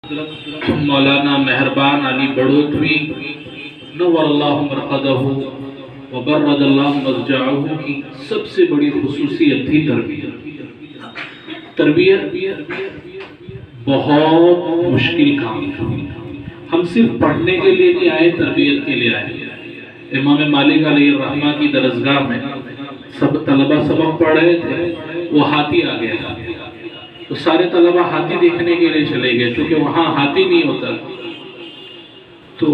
مولانا مہربان علی بڑوتوی نور اللہ مرقدہ وبرد اللہ مضجعہ کی سب سے بڑی خصوصیت تھی تربیت بہت مشکل کام تھا۔ ہم صرف پڑھنے کے لیے نہیں آئے، تربیت کے لیے آئے۔ امام مالک علیہ الرحمہ کی درسگاہ میں سب طلبہ سبق پڑھ رہے تھے، وہ ہاتھی آ گیا تو سارے طلبہ ہاتھی دیکھنے کے لیے چلے گئے، چونکہ وہاں ہاتھی نہیں ہوتا۔ تو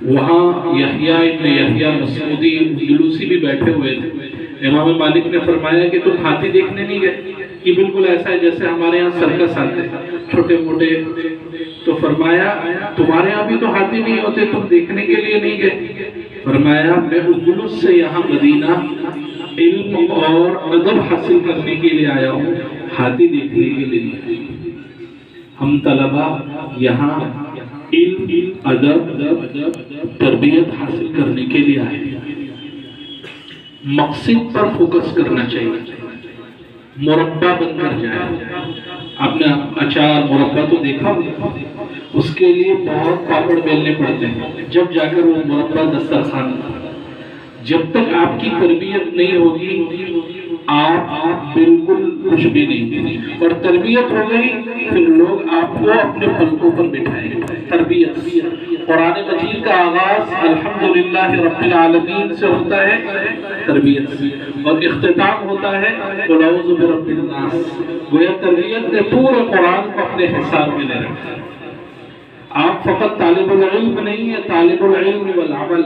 وہاں یحییٰ ابن یحییٰ مسعودی جلوسی بھی بیٹھے ہوئے تھے۔ امام مالک نے فرمایا کہ تم ہاتھی دیکھنے نہیں گئے؟ یہ بالکل ایسا ہے جیسے ہمارے یہاں سرکس آتے چھوٹے موٹے۔ تو فرمایا تمہارے یہاں بھی تو ہاتھی نہیں ہوتے، تم دیکھنے کے لیے نہیں گئے؟ فرمایا میں اندلس سے یہاں مدینہ علم اور ادب حاصل کرنے کے لیے آیا ہوں، ہاتھی دیکھنے کے لیے نہیں۔ ہم طلبہ یہاں علم ادب تربیت حاصل کرنے کے لیے آئے۔ مقصد پر فوکس کرنا چاہیے، مربع بن کر جائے۔ آپ نے اچار مربع تو دیکھا، اس کے لیے بہت پاپڑ بیلنے پڑتے ہیں، جب جا کر وہ مربع دسترخوان۔ جب تک آپ کی تربیت نہیں ہوگی آپ بالکل کچھ بھی نہیں، اور تربیت ہو گئی پھر لوگ آپ کو اپنے پلکوں پر بٹھائیں گے۔ تربیت قرآن مجید کا آغاز الحمدللہ رب العالمین سے ہوتا ہے، تربیت سے، اور اختتام ہوتا ہے قل اعوذ برب الناس۔ گویا تربیت نے پورے قرآن کو اپنے حساب میں لے رکھا۔ آپ فقط طالب العلم نہیں ہے، طالب العلم والعمل،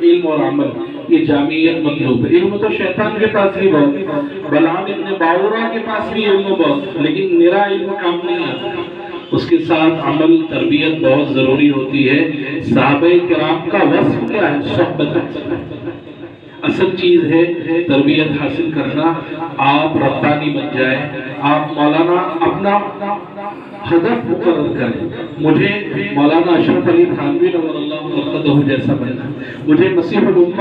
علم اور عمل، یہ جامعیت مطلوب ہے۔ علم تو شیطان کے پاس بھی بہت، بلعام ابن باورہ کے پاس بھی علم بہت، لیکن میرا علم کام نہیں آتا۔ اس کے ساتھ عمل تربیت بہت ضروری ہوتی ہے۔ صحابہ کرام کا وصف کیا ہے؟ صحبت۔ اصل چیز ہے تربیت حاصل کرنا۔ آپ ربانی بن جائیں، آپ مولانا اپنا ہدف مقرر کریں۔ مجھے مولانا اشرف علی تھانوی نور اللہ مرقدہ جیسا بننا، مجھے مسیح الامہ